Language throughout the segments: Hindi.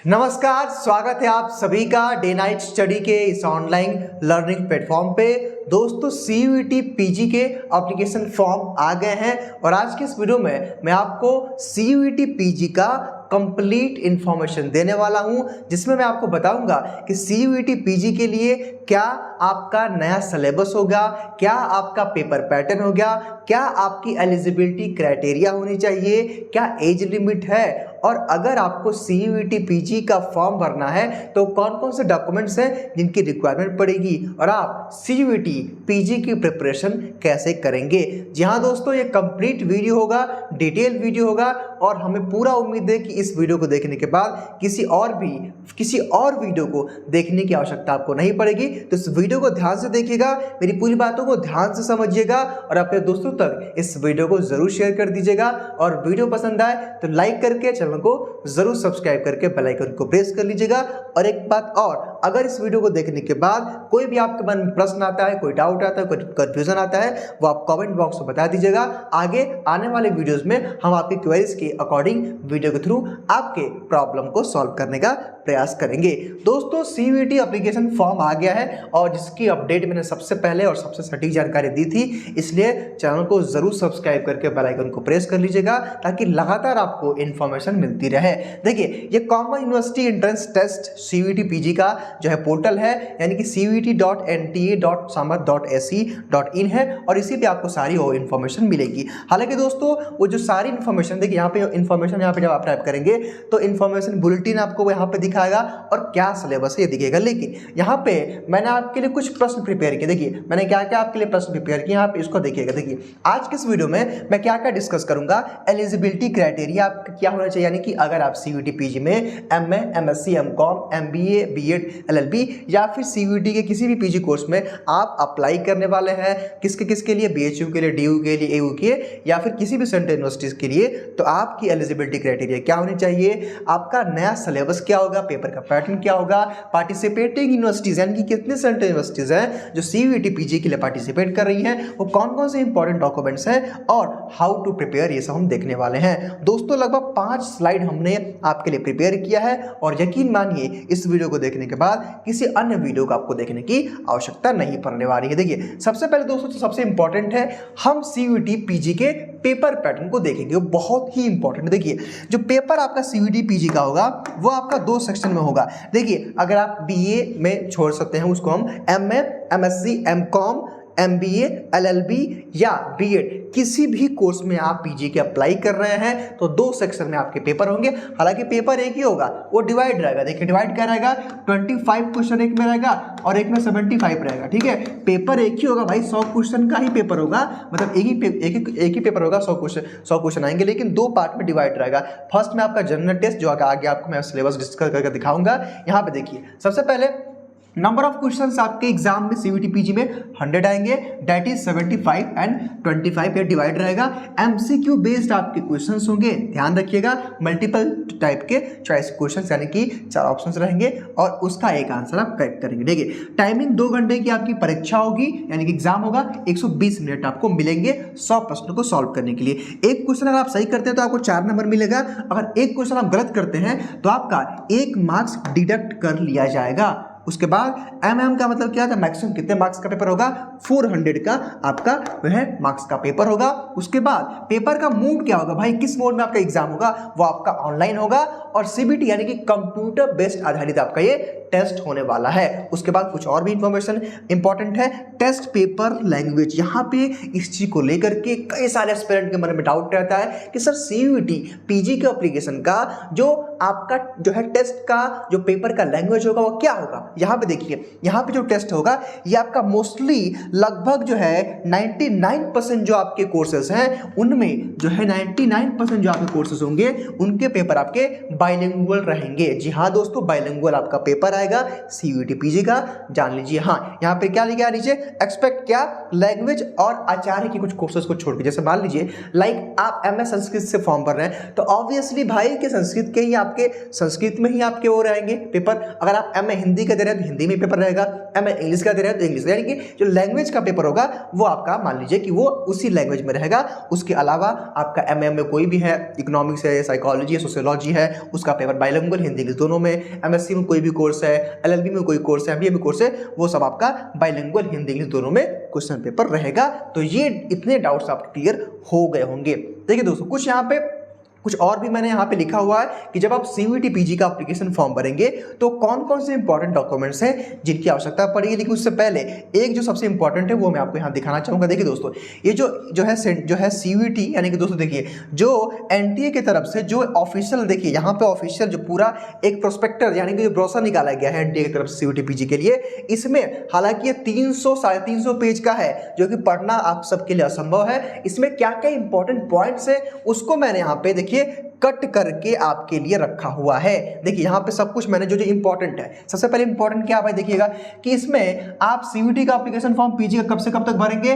नमस्कार, स्वागत है आप सभी का डे नाइट स्टडी के इस ऑनलाइन लर्निंग प्लेटफॉर्म पे। दोस्तों CUET PG के एप्लीकेशन फॉर्म आ गए हैं और आज के इस वीडियो में मैं आपको CUET PG का कंप्लीट इंफॉर्मेशन देने वाला हूं, जिसमें मैं आपको बताऊंगा कि CUET PG के लिए क्या आपका नया सिलेबस होगा, क्या आपका पेपर पैटर्न होगा, क्या आपकी एलिजिबिलिटी क्राइटेरिया होनी चाहिए, क्या एज लिमिट है, और अगर आपको CUET PG का फॉर्म भरना है तो कौन कौन से डॉक्यूमेंट्स हैं जिनकी रिक्वायरमेंट पड़ेगी और आप CUET PG की प्रिपरेशन कैसे करेंगे। जी हाँ दोस्तों, ये कंप्लीट वीडियो होगा, डिटेल वीडियो होगा और हमें पूरा उम्मीद है कि इस वीडियो को देखने के बाद किसी और वीडियो को देखने की आवश्यकता आपको नहीं पड़ेगी। तो इस वीडियो को ध्यान से देखिएगा, मेरी पूरी बातों को ध्यान से समझिएगा और अपने दोस्तों तक इस वीडियो को जरूर शेयर कर दीजिएगा। और वीडियो पसंद आए तो लाइक करके चैनल को जरूर सब्सक्राइब करके बेल आइकन को प्रेस कर लीजिएगा। और एक बात और, अगर इस वीडियो को देखने के बाद कोई भी आपके मन में प्रश्न आता है, कोई डाउट आता है, कोई कंफ्यूजन आता है, वो आप कमेंट बॉक्स में बता दीजिएगा। आगे आने वाले वीडियोस में हम आपकी क्वेरीज के अकॉर्डिंग वीडियो के थ्रू आपके प्रॉब्लम को सॉल्व करने का प्रयास करेंगे। दोस्तों CUET एप्लीकेशन फॉर्म आ गया है और जिसकी अपडेट मैंने सबसे पहले और सबसे सटीक जानकारी दी थी, इसलिए चैनल को जरूर सब्सक्राइब करके बेल आइकन को प्रेस कर लीजिएगा ताकि लगातार आपको इन्फॉर्मेशन मिलती रहे। देखिए, ये common university entrance test CUET PG का जो है पोर्टल है, यानी कि CUET.nta.samarth.ac.in है और इसी पे आपको सारी वो इन्फॉर्मेशन मिलेगी। हालांकि दोस्तों, वो जो सारी इन्फॉर्मेशन, देखिए यहाँ पे इन्फॉर्मेशन, यहाँ पे जब आप टाइप करेंगे तो इन्फॉर्मेशन बुलेटिन आपको यहाँ पे दिखाएगा और क्या सिलेबस है ये दिखेगा। लेकिन यहाँ पे मैंने आपके लिए कुछ प्रश्न प्रिपेयर किए। देखिए मैंने क्या क्या आपके लिए प्रश्न प्रिपेयर किए, यहाँ पे इसको देखिएगा। देखिए आज के इस वीडियो में मैं क्या क्या डिस्कस करूंगा। एलिजिबिलिटी क्राइटेरिया आपका क्या होना चाहिए, यानी कि अगर आप CUET PG में MA, MSc, MCOM, MBA, B.Ed, LLB या फिर CUET के किसी भी PG कोर्स में आप अप्लाई करने वाले हैं, किसके लिए, BHU के लिए, DU के लिए, AU के या फिर किसी भी सेंट्रल यूनिवर्सिटीज के लिए, तो आपकी एलिजिबिलिटी क्राइटेरिया क्या होनी चाहिए, आपका नया सिलेबस क्या होगा, पेपर का पैटर्न क्या होगा, पार्टिसिपेटिंग यूनिवर्सिटीज यानी कि कितने सेंट्रल यूनिवर्सिटीज हैं जो CUET PG के लिए पार्टिसिपेट कर रही हैं, वो कौन कौन से इंपॉर्टेंट डॉक्यूमेंट्स हैं और हाउ टू प्रिपेयर, ये सब हम देखने वाले हैं। दोस्तों लगभग 5 स्लाइड हमने आपके लिए प्रिपेयर किया है और यकीन मानिए इस वीडियो को देखने के बाद किसी अन्य वीडियो को आपको देखने की आवश्यकता नहीं पड़ने वाली है। देखिए सबसे पहले दोस्तों सबसे इंपॉर्टेंट है, हम CUET PG के पेपर पैटर्न को देखेंगे, वो बहुत ही इंपॉर्टेंट है। देखिए जो पेपर आपका CUET PG का होगा वो आपका 2 सेक्शन में होगा। देखिए अगर आप BA में छोड़ सकते हैं, उसको हम MA, MSc, MCOM, MBA, LLB या B.Ed किसी भी कोर्स में आप PG के अप्लाई कर रहे हैं तो 2 सेक्शन में आपके पेपर होंगे। हालांकि पेपर एक ही होगा, वो डिवाइड रहेगा। देखिए डिवाइड क्या रहेगा, 25 क्वेश्चन एक में रहेगा और एक में 75 रहेगा। ठीक है, पेपर एक ही होगा भाई, 100 क्वेश्चन का ही पेपर होगा, मतलब एक ही पेपर होगा, 100 क्वेश्चन आएंगे, लेकिन 2 पार्ट में डिवाइड रहेगा। फर्स्ट में आपका जनरल टेस्ट जो आगे आपको मैं सिलेबस डिस्कस करके दिखाऊंगा। यहाँ पे देखिए सबसे पहले नंबर ऑफ क्वेश्चंस आपके एग्जाम में CUET PG में 100 आएंगे, दैट इज 75 एंड 25 पे डिवाइड रहेगा। MCQ बेस्ड आपके क्वेश्चंस होंगे, ध्यान रखिएगा, मल्टीपल टाइप के चॉइस क्वेश्चंस यानी कि 4 ऑप्शंस रहेंगे और उसका एक आंसर आप करेक्ट करेंगे। देखिए टाइमिंग 2 घंटे की आपकी परीक्षा होगी, यानी कि एग्जाम होगा, 120 मिनट आपको मिलेंगे 100 प्रश्नों को सॉल्व करने के लिए। एक क्वेश्चन अगर आप सही करते हैं तो आपको 4 नंबर मिलेगा, अगर एक क्वेश्चन आप गलत करते हैं तो आपका 1 मार्क्स डिडक्ट कर लिया जाएगा। उसके बाद MM का मतलब क्या था, मैक्सिमम कितने मार्क्स का पेपर होगा, 400 का आपका वह मार्क्स का पेपर होगा। उसके बाद पेपर का मोड क्या होगा भाई, किस मोड में आपका एग्जाम होगा, वो आपका ऑनलाइन होगा और CBT यानी कि कंप्यूटर बेस्ड आधारित आपका ये टेस्ट होने वाला है। उसके बाद कुछ और भी इंफॉर्मेशन इंपॉर्टेंट है, टेस्ट पेपर लैंग्वेज। यहाँ पे इस चीज को लेकर के कई सारे एस्पिरेंट के मन में डाउट रहता है कि सर CUET PG के एप्लीकेशन का जो आपका जो है टेस्ट का जो पेपर का लैंग्वेज होगा वो क्या होगा। यहाँ पे देखिए, यहाँ पे जो टेस्ट होगा ये आपका मोस्टली लगभग जो है 99% जो आपके कोर्सेज हैं उनमें जो है 99% जो आपके कोर्सेज होंगे उनके पेपर आपके बाइलिंगुअल रहेंगे। जी हाँ दोस्तों, बाइलिंगुअल आपका पेपर आएगा CUET PG का, जान लीजिए। हाँ यहाँ पे क्या लिखा नीचे, एक्सपेक्ट क्या, लैंग्वेज और आचार्य के कुछ कोर्सेज को छोड़ के, जैसे मान लीजिए लाइक आप MS संस्कृत से फॉर्म भर रहे हैं तो ऑब्वियसली भाई के संस्कृत के ही आप आपके संस्कृत में ही आपके वो रहेंगे पेपर। अगर आप एमए हिंदी का दे रहे हैं तो हिंदी में पेपर रहेगा, एमए इंग्लिश का दे रहे हैं तो इंग्लिश, यानी कि जो लैंग्वेज का पेपर होगा वो आपका मान लीजिए कि वो उसी लैंग्वेज में रहेगा। उसके अलावा आपका एमए में कोई भी है, इकोनॉमिक्स है, साइकोलॉजी है, सोशियोलॉजी है, उसका पेपर बाइलिंगुअल हिंदी इंग्लिश दोनों में। एमएससी में कोई भी कोर्स है, एलएलबी में कोई कोर्स है, एमबीए में कोर्स है, वो सब आपका बाइलिंगुअल हिंदी इंग्लिश दोनों में क्वेश्चन पेपर रहेगा। तो ये इतने डाउट्स आपके क्लियर हो गए होंगे। देखिए दोस्तों, कुछ यहाँ पे कुछ और भी मैंने यहाँ पे लिखा हुआ है कि जब आप सीयूईटी पीजी का एप्लीकेशन फॉर्म भरेंगे तो कौन कौन से इंपॉर्टेंट डॉक्यूमेंट्स हैं जिनकी आवश्यकता पड़ेगी। लेकिन उससे पहले एक जो सबसे इंपॉर्टेंट है वो मैं आपको यहाँ दिखाना चाहूँगा। देखिए दोस्तों, ये जो है सीयूईटी, यानी कि दोस्तों देखिए जो एनटीए की तरफ से जो ऑफिशियल, देखिए यहाँ पे ऑफिशियल जो पूरा एक प्रोस्पेक्टर यानी कि जो ब्रोशर निकाला गया है एनटीए की तरफ से सीयूईटी पीजी के लिए, इसमें हालांकि ये 300-350 पेज का है जो कि पढ़ना आप सबके लिए असंभव है। इसमें क्या क्या इंपॉर्टेंट पॉइंट्स है उसको मैंने यहाँ पे देखिए कट करके आपके लिए रखा हुआ है। देखिए यहाँ पे सब कुछ मैंने जो इंपॉर्टेंट है, सबसे पहले इंपॉर्टेंट क्या है देखिएगा कि इसमें आप सीयूईटी का एप्लीकेशन फॉर्म पीजी का कब से कब तक भरेंगे,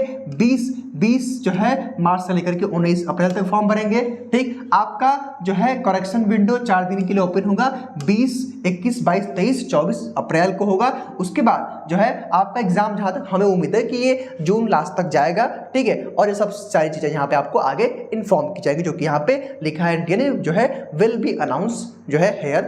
20 जो है मार्च से लेकर के 19 अप्रैल तक फॉर्म भरेंगे। ठीक, आपका जो है करेक्शन विंडो 4 दिन के लिए ओपन होगा, 20, 21, 22, 23, 24 अप्रैल को होगा। उसके बाद जो है आपका एग्जाम जहां तक हमें उम्मीद है कि ये जून लास्ट तक जाएगा। ठीक है, और ये सब सारी चीजें यहाँ पे आपको आगे इन्फॉर्म की जाएगी, जो कि यहाँ पे लिखा है एनटीए ने जो है विल बी अनाउंस जो है हेयर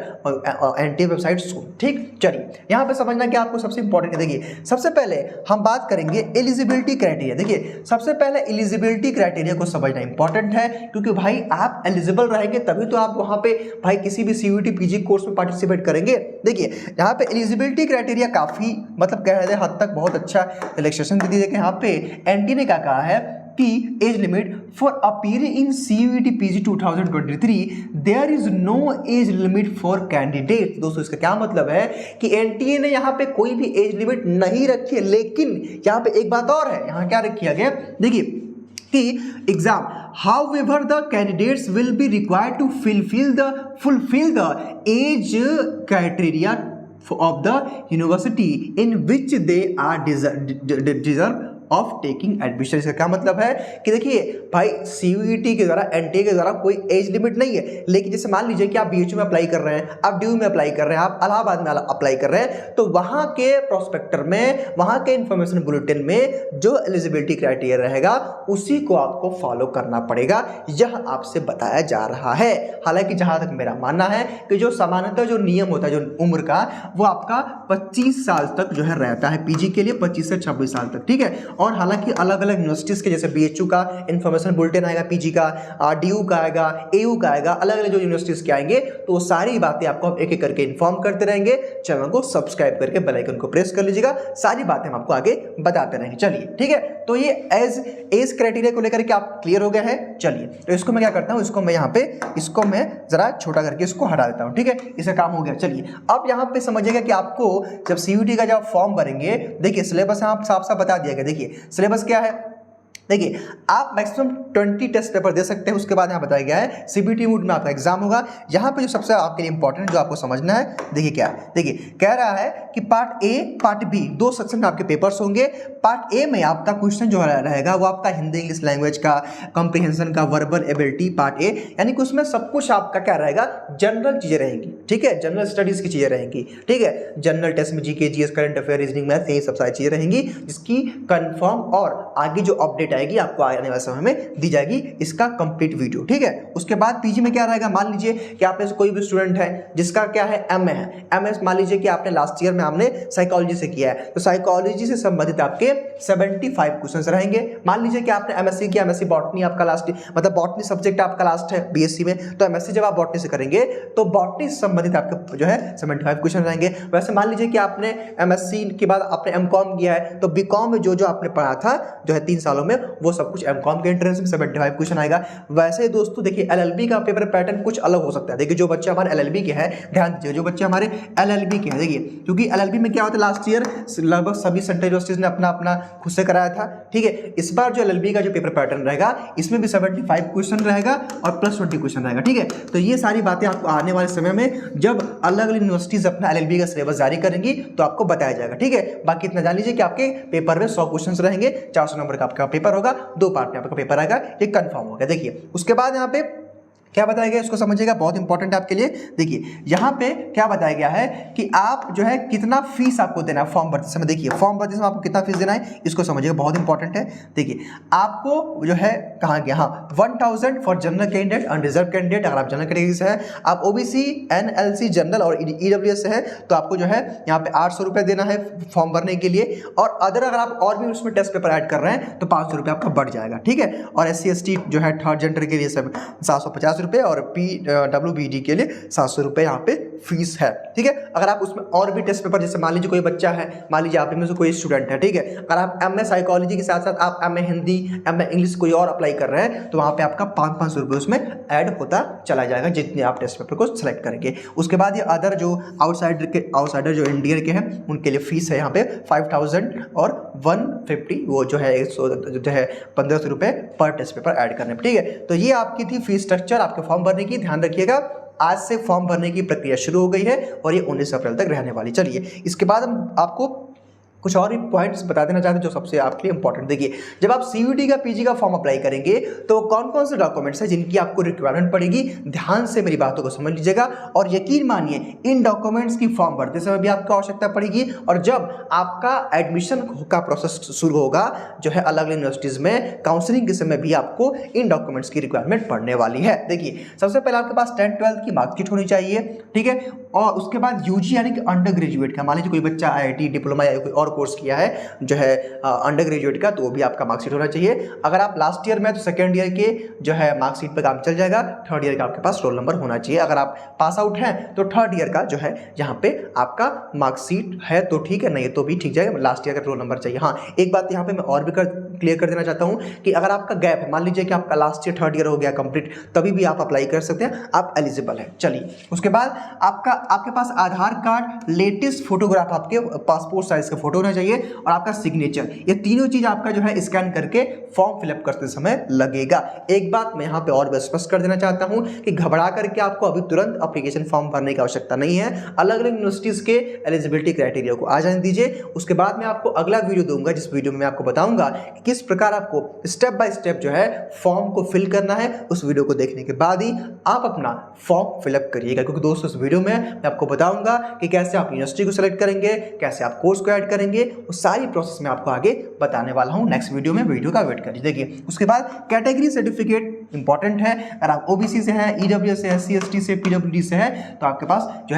एनटीए वेबसाइट सून। ठीक, चलिए यहाँ पे समझना कि आपको सबसे इंपॉर्टेंट है। देखिए सबसे पहले हम बात करेंगे एलिजिबिलिटी क्राइटेरिया। देखिए सबसे पहले एलिजिबिलिटी क्राइटेरिया को समझना इंपॉर्टेंट है, क्योंकि भाई आप एलिजिबल रहेंगे तभी तो आप वहाँ पे भाई किसी भी सीयूईटी पीजी कोर्स में पार्टिसिपेट करेंगे। देखिए यहाँ पे एलिजिबिलिटी क्राइटेरिया काफी मतलब कह रहे हद तक बहुत अच्छा रिलैक्सेशन दे दिया। यहाँ पे एनटीए ने क्या कहा है कि age limit for appearing in CUET PG 2023 there is no age limit for candidate. दोस्तों इसका क्या मतलब है कि एनटीए ने यहाँ पे कोई भी एज लिमिट नहीं रखी है, लेकिन यहाँ पे एक बात और है, यहाँ क्या किया गया देखिए कि exam however the candidates will be required to fulfill the age criteria of the university in which they are deserve of taking admission. इसका क्या मतलब है कि देखिए भाई सीयूईटी के द्वारा एनटीए के द्वारा कोई एज लिमिट नहीं है, लेकिन जैसे मान लीजिए कि आप बीएचयू में अप्लाई कर रहे हैं, आप ड्यू में अप्लाई कर रहे हैं, आप इलाहाबाद में अप्लाई कर रहे हैं, तो वहां के प्रोस्पेक्टर में, वहां के इंफॉर्मेशन बुलेटिन में जो एलिजिबिलिटी क्राइटेरिया रहेगा उसी को आपको फॉलो करना पड़ेगा, यह आपसे बताया जा रहा है। हालांकि जहां तक मेरा मानना है कि जो सामान्यतः जो नियम होता है जो उम्र का, वो आपका 25 साल तक जो है रहता है पीजी के लिए, 25 से 26 साल तक। ठीक है, और हालांकि अलग अलग यूनिवर्सिटीज के जैसे बीएचयू का इन्फॉर्मेशन बुलेटिन आएगा, पीजी का, डीयू का आएगा, एयू का आएगा, अलग अलग जो यूनिवर्सिटीज के आएंगे, तो वो सारी बातें आपको हम एक एक करके इन्फॉर्म करते रहेंगे। चैनल को सब्सक्राइब करके बेल आइकन को प्रेस कर लीजिएगा, सारी बातें हम आपको आगे बताते रहेंगे। चलिए ठीक है, तो ये एज क्राइटेरिया को लेकर के आप क्लियर हो गए हैं। चलिए तो इसको मैं क्या करता हूँ, इसको मैं यहाँ पे इसको मैं जरा छोटा करके इसको हटा देता हूँ। ठीक है, इसका काम हो गया। चलिए अब यहाँ पे समझिएगा कि आपको जब सीयूईटी का जब फॉर्म भरेंगे, देखिए सिलेबस आप साफ साफ बता दिया गया। देखिए सिलेबस क्या है, देखिए आप मैक्सिमम 20 टेस्ट पेपर दे सकते हैं। उसके बाद यहाँ बताया गया है सीबीटी मोड में आपका एग्जाम होगा। यहाँ पे जो सबसे आपके लिए इंपॉर्टेंट जो आपको समझना है, देखिए क्या है, देखिए कह रहा है कि पार्ट ए पार्ट बी दो सेक्शन में आपके पेपर्स होंगे। पार्ट ए में आपका क्वेश्चन जो रहेगा वो आपका हिंदी इंग्लिश लैंग्वेज का, कॉम्प्रिहेंशन का, वर्बल एबिलिटी पार्ट ए, यानी कि उसमें सब कुछ आपका क्या रहेगा, जनरल चीजें रहेंगी। ठीक है, जनरल स्टडीज की चीजें रहेंगी। ठीक है, जनरल टेस्ट में GK, GS, current affair, reasoning, math, यही सब सारी चीजें रहेंगी, जिसकी कंफर्म और आगे जो अपडेट आएगी आपको आने वाले समय में दी जाएगी, इसका कंप्लीट वीडियो। ठीक है, उसके बाद पीजी में क्या रहेगा, मान लीजिए कि आप में से कोई भी स्टूडेंट है जिसका क्या है एमए है, एमए मान लीजिए कि आपने लास्ट ईयर में आपने साइकोलॉजी से किया है, तो साइकोलॉजी से संबंधित आपके 75 क्वेश्चंस रहेंगे। मान लीजिए कि आपने एमएससी किया, एमएससी बॉटनी आपका लास्ट, मतलब बॉटनी सब्जेक्ट आपका लास्ट है बीएससी में, तो एमएससी जब आप बॉटनी से करेंगे तो बॉटनी से संबंधित आपके जो है 75 क्वेश्चन रहेंगे। वैसे मान लीजिए कि आपने एमएससी के बाद आपने एमकॉम किया है, तो बीकॉम में जो आपने पढ़ा था जो है 3 सालों में, वो सब कुछ एमकॉम के एंट्रेंस में 75 क्वेश्चन आएगा। वैसे दोस्तों देखिए एलएलबी का पेपर पैटर्न कुछ अलग हो सकता है। देखिए जो बच्चे हमारे एलएलबी के हैं, ध्यान दीजिए, जो बच्चे हमारे एलएलबी के हैं, देखिए क्योंकि एलएलबी में क्या होता है, लास्ट ईयर लगभग सभी सेंट्रल यूनिवर्सिटीज ने अपना अपना खुद से कराया था। ठीक है, इस बार जो एलएलबी का जो पेपर पैटर्न रहेगा, इसमें भी 75 क्वेश्चन रहेगा और प्लस 20 क्वेश्चन रहेगा। ठीक है, तो ये सारी बातें आपको आने वाले समय में जब अलग अलग यूनिवर्सिटीज अपना एलएलबी का सिलेबस जारी करेंगी तो आपको बताया जाएगा। ठीक है, बाकी इतना जान लीजिए कि आपके पेपर में 100 क्वेश्चन रहेंगे, 400 नंबर का आपका पेपर होगा, 2 पार्ट में आपका पेपर आएगा, ये कंफर्म हो गया। देखिए उसके बाद यहाँ पे क्या बताया गया इसको समझिएगा, बहुत इंपॉर्टेंट है आपके लिए। देखिए यहाँ पे क्या बताया गया है कि आप जो है कितना फीस आपको देना है फॉर्म भरते समय। देखिए फॉर्म भरते समय आपको कितना फीस देना है इसको समझिएगा, बहुत इंपॉर्टेंट है। देखिए आपको जो है कहाँ गया, हाँ 1000 for general candidate, unreserved candidate अगर आप जनरल कैटेगरी से है, आप ओबीसी, एनएलसी, जनरल और ईडब्ल्यूएस से है तो आपको जो है यहाँ पे 800 रुपये देना है फॉर्म भरने के लिए। और अदर अगर आप और भी उसमें टेस्ट पेपर ऐड कर रहे हैं तो 500 रुपये आपका बढ़ जाएगा, ठीक है। और SC/ST जो है थर्ड जेंडर के लिए सब 750 रुपये और PWBD के लिए 700 रुपये यहाँ पे फीस है, ठीक है। अगर आप उसमें और भी टेस्ट पेपर, जैसे मान लीजिए कोई बच्चा है, मान लीजिए आप में से कोई स्टूडेंट है, ठीक है, अगर आप MA साइकोलॉजी के साथ साथ आप MA हिंदी, MA इंग्लिश कोई और अप्लाई कर रहे हैं तो वहाँ पे आपका 500 रुपये उसमें ऐड होता चला जाएगा जितने आप टेस्ट पेपर को सेलेक्ट करेंगे। उसके बाद ये अदर जो आउटसाइडर जो इंडिया के हैं उनके लिए फीस है यहाँ पे 5000 और 150 वो जो है 1500 रुपये पर टेस्ट पेपर ऐड करने, ठीक है। तो ये आपकी थी फीस स्ट्रक्चर आपके फॉर्म भरने की। ध्यान रखिएगा आज से फॉर्म भरने की प्रक्रिया शुरू हो गई है और ये 19 अप्रैल तक रहने वाली। चलिए इसके बाद हम आपको कुछ और भी पॉइंट्स बता देना चाहते हैं जो सबसे आपके लिए इंपॉर्टेंट। देखिए जब आप CUET का PG का फॉर्म अप्लाई करेंगे तो कौन कौन से डॉक्यूमेंट्स हैं जिनकी आपको रिक्वायरमेंट पड़ेगी, ध्यान से मेरी बातों को समझ लीजिएगा। और यकीन मानिए इन डॉक्यूमेंट्स की फॉर्म भरते समय भी आपको आवश्यकता पड़ेगी और जब आपका एडमिशन का प्रोसेस शुरू होगा जो है अलग अलग यूनिवर्सिटीज़ में काउंसलिंग के समय भी आपको इन डॉक्यूमेंट्स की रिक्वायरमेंट पड़ने वाली है। देखिए सबसे पहले आपके पास 10th-12th की मार्कशीट होनी चाहिए, ठीक है। और उसके बाद UG यानी कि अंडर ग्रेजुएट का, मान लीजिए कोई बच्चा IIT डिप्लोमा या कोई और कोर्स किया है जो है अंडर ग्रेजुएट का, तो वो भी आपका मार्कशीट होना चाहिए। अगर आप लास्ट ईयर में तो सेकेंड ईयर के जो है मार्कशीट पर काम चल जाएगा। थर्ड ईयर का आपके पास रोल नंबर होना चाहिए। अगर आप पास आउट हैं तो थर्ड ईयर का जो है यहाँ पे आपका मार्कशीट है तो ठीक है, नहीं तो भी ठीक जाएगा, लास्ट ईयर का रोल नंबर चाहिए। हाँ एक बात यहाँ पे मैं और भी क्लियर कर देना चाहता हूँ कि अगर आपका गैप है, मान लीजिए कि आपका लास्ट ईयर थर्ड ईयर हो गया कंप्लीट, तभी भी आप अप्लाई कर सकते हैं, आप एलिजिबल हैं। चलिए उसके बाद आपके पास आधार कार्ड, लेटेस्ट फोटोग्राफ, आपके पासपोर्ट साइज का फोटो होना चाहिए और आपका सिग्नेचर, ये तीनों चीज आपका जो है स्कैन करके फॉर्म फिलअप करते समय लगेगा। एक बात मैं यहाँ पे और स्पष्ट कर देना चाहता हूँ कि घबरा करके आपको अभी तुरंत एप्लीकेशन फॉर्म भरने की आवश्यकता नहीं है। अलग अलग यूनिवर्सिटीज के एलिजिबिलिटी क्राइटेरिया को आ जाने दीजिए। उसके बाद मैं आपको अगला वीडियो दूंगा जिस वीडियो में मैं आपको बताऊंगा कि किस प्रकार आपको स्टेप बाय स्टेप जो है फॉर्म को फिल करना है। उस वीडियो को देखने के बाद ही आप अपना फॉर्म फिलअप करिएगा, क्योंकि दोस्तों इस वीडियो में मैं आपको बताऊंगा कि कैसे आप यूनिवर्सिटी को सिलेक्ट करेंगे, कैसे आप कोर्स को ऐड करेंगे, वो सारी प्रोसेस में आपको आगे बताने वाला हूं नेक्स्ट वीडियो में। वीडियो का वेट करिए। देखिए उसके बाद कैटेगरी सर्टिफिकेट इंपॉर्टेंट है। अगर आप OBC से हैं, EWS से, SC/ST से, PWD से है तो आपके पास जो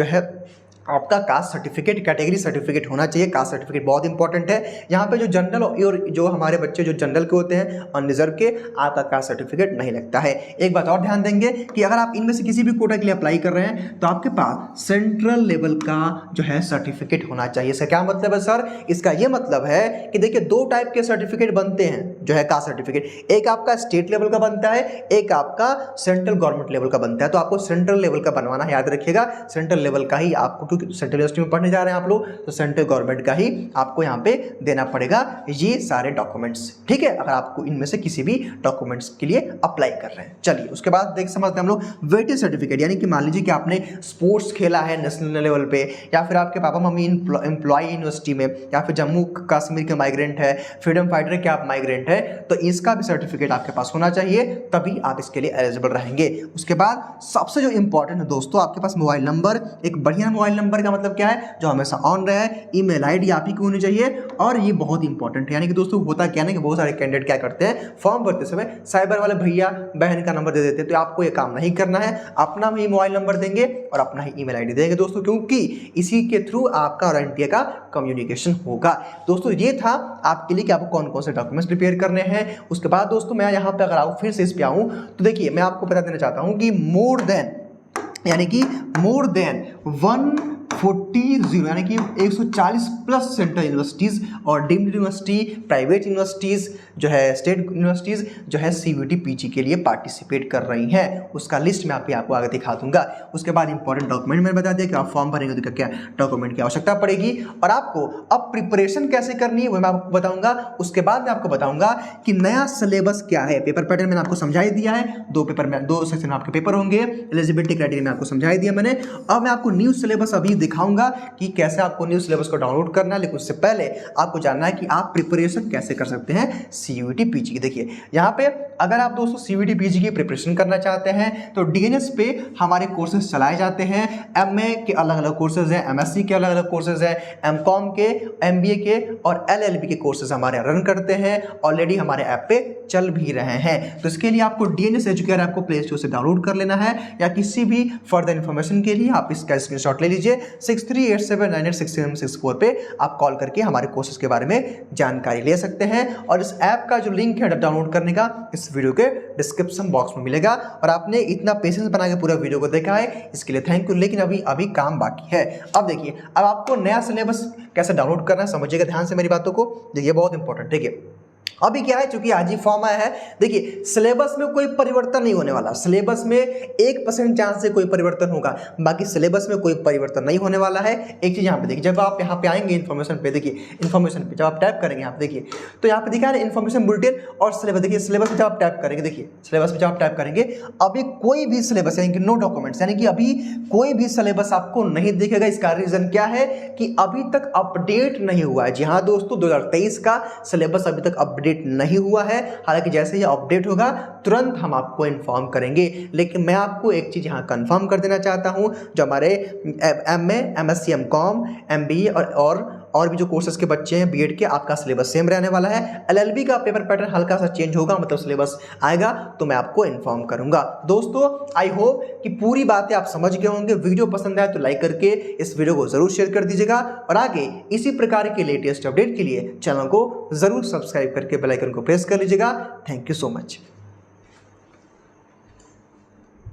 है आपका कास्ट सर्टिफिकेट, कैटेगरी सर्टिफिकेट होना चाहिए। कास्ट सर्टिफिकेट बहुत इंपॉर्टेंट है। यहाँ पे जो जनरल और जो हमारे बच्चे जो जनरल के होते हैं अनरिजर्व के, आपका कास्ट सर्टिफिकेट नहीं लगता है। एक बात और ध्यान देंगे कि अगर आप इनमें से किसी भी कोटा के लिए अप्लाई कर रहे हैं तो आपके पास सेंट्रल लेवल का जो है सर्टिफिकेट होना चाहिए। इसका क्या मतलब है सर? इसका ये मतलब है कि देखिए दो टाइप के सर्टिफिकेट बनते हैं जो है कास्ट सर्टिफिकेट, एक आपका स्टेट लेवल का बनता है, एक आपका सेंट्रल गवर्नमेंट लेवल का बनता है। तो आपको सेंट्रल लेवल का बनवाना है, याद रखिएगा सेंट्रल लेवल का ही आपको, क्योंकि सेंट्रल यूनिवर्सिटी में पढ़ने जा रहे हैं आप लोग तो सेंट्रल गवर्नमेंट का ही आपको यहाँ पे देना पड़ेगा ये सारे डॉक्यूमेंट्स, ठीक है, अगर आपको इनमें से किसी भी डॉक्यूमेंट्स के लिए अप्लाई कर रहे हैं। चलिए उसके बाद समझते हैं हम लोग वेटेज सर्टिफिकेट, यानी कि मान लीजिए कि आपने स्पोर्ट्स खेला है नेशनल लेवल पे, या फिर आपके पापा मम्मी एम्प्लॉय यूनिवर्सिटी में, या फिर जम्मू कश्मीर के माइग्रेंट है, फ्रीडम फाइटर के आप माइग्रेंट है, तो इसका भी सर्टिफिकेट आपके पास होना चाहिए, तभी आप इसके लिए एलिजिबल रहेंगे। उसके बाद सबसे जो इंपॉर्टेंट है दोस्तों, आपके पास मोबाइल नंबर, एक बढ़िया मोबाइल नंबर का मतलब क्या है, जो हमेशा ऑन रहे, ईमेल आईडी आप ही की होनी चाहिए। और ये बहुत इंपॉर्टेंट है, यानी कि दोस्तों होता क्या ना कि बहुत सारे कैंडिडेट क्या करते हैं, फॉर्म भरते समय साइबर वाले भैया बहन का नंबर दे देते हैं। तो आपको ये काम नहीं करना है, अपना ही मोबाइल नंबर देंगे और अपना ही ईमेल आईडी देंगे दोस्तों, क्योंकि इसी के थ्रू आपका और एनटीए का कम्युनिकेशन होगा। दोस्तों ये था आपके लिए कि आपको कौन कौन से डॉक्यूमेंट्स प्रिपेयर करने हैं। उसके बाद दोस्तों मैं यहाँ पे अगर आऊँ फिर से इस पे आऊँ तो देखिए मैं आपको बता देना चाहता हूँ कि मोर देन 140 यानी कि 140 प्लस सेंट्रल यूनिवर्सिटीज़ और डीम्ड यूनिवर्सिटी, प्राइवेट यूनिवर्सिटीज़ जो है, स्टेट यूनिवर्सिटीज़ जो है CUET PG के लिए पार्टिसिपेट कर रही हैं। उसका लिस्ट मैं आपको आगे दिखा दूंगा। उसके बाद इंपॉर्टेंट डॉक्यूमेंट मैंने बता दिया कि आप फॉर्म भरेंगे तो क्या डॉक्यूमेंट की आवश्यकता पड़ेगी और आपको अब प्रिपरेशन कैसे करनी है वो मैं आपको बताऊँगा। उसके बाद मैं आपको बताऊँगा कि नया सिलेबस क्या है। पेपर पैटर्न मैंने आपको समझा ही दिया है, दो सेक्शन में आपके पेपर होंगे, एलिजिबिलिटी क्राइटेरिया में आपको समझा ही दिया मैंने। अब मैं आपको न्यू सिलेबस अभी सिखाऊंगा कि कैसे आपको न्यू सिलेबस को डाउनलोड करना है, लेकिन उससे पहले आपको जानना है कि आप प्रिपरेशन कैसे कर सकते हैं CUET PG की। देखिए यहाँ पे अगर आप दोस्तों CUET PG की प्रिपरेशन करना चाहते हैं तो DNS पे हमारे कोर्सेज चलाए जाते हैं। MA के अलग अलग कोर्सेज हैं, MSc के अलग अलग कोर्सेज हैं, MCOM के, MBA के और LLB के कोर्सेज हमारे रन करते हैं, ऑलरेडी हमारे ऐप पे चल भी रहे हैं। तो इसके लिए आपको DNS एजुकेटर आपको प्ले स्टोर से डाउनलोड कर लेना है, या किसी भी फर्दर इन्फॉर्मेशन के लिए आप इसका स्क्रीनशॉट ले लीजिए। 6387986764 पे आप कॉल करके हमारे कोर्सेज के बारे में जानकारी ले सकते हैं। और इस ऐप का जो लिंक है डाउनलोड करने का इस वीडियो के डिस्क्रिप्शन बॉक्स में मिलेगा। और आपने इतना पेशेंस बना के पूरा वीडियो को देखा है, इसके लिए थैंक यू। लेकिन अभी काम बाकी है। अब देखिए, अब आपको नया सिलेबस कैसे डाउनलोड करना है, समझिएगा ध्यान से मेरी बातों को। देखिए बहुत इंपॉर्टेंट है कि अभी क्या है, चूंकि आज ही फॉर्म आया है, देखिए सिलेबस में कोई परिवर्तन नहीं होने वाला। सिलेबस में 1% चांस से कोई परिवर्तन होगा, बाकी सिलेबस में कोई परिवर्तन नहीं होने वाला है। एक चीज यहाँ पे देखिए, जब आप यहाँ पे आएंगे इन्फॉर्मेशन पे, देखिए इन्फॉर्मेशन पे जब आप टैप करेंगे यहाँ पे देखिए, तो यहाँ पे दिखा है इन्फॉर्मेशन बुलेटिन और सिलेबस। देखिए सिलेबस में जब आप टैप करेंगे, देखिए सिलेबस में जब आप टैप करेंगे, अभी कोई भी सिलेबस यानी कि नो डॉक्यूमेंट्स, यानी कि अभी कोई भी सिलेबस आपको नहीं दिखेगा। इसका रीजन क्या है कि अभी तक अपडेट नहीं हुआ है। जी हाँ दोस्तों, 2023 का सिलेबस अभी तक अपडेट नहीं हुआ है। हालांकि जैसे ही अपडेट होगा तुरंत हम आपको इन्फॉर्म करेंगे। लेकिन मैं आपको एक चीज यहां कंफर्म कर देना चाहता हूं, जो हमारे MA, MSc, MCOM, MBA और भी जो कोर्सेज के बच्चे हैं BEd के, आपका सिलेबस सेम रहने वाला है। LLB का पेपर पैटर्न हल्का सा चेंज होगा, मतलब सिलेबस आएगा तो मैं आपको इन्फॉर्म करूंगा। दोस्तों आई होप कि पूरी बातें आप समझ गए होंगे। वीडियो पसंद आए तो लाइक करके इस वीडियो को जरूर शेयर कर दीजिएगा, और आगे इसी प्रकार के लेटेस्ट अपडेट के लिए चैनल को जरूर सब्सक्राइब करके बेल आइकन को प्रेस कर लीजिएगा। Thank you so much.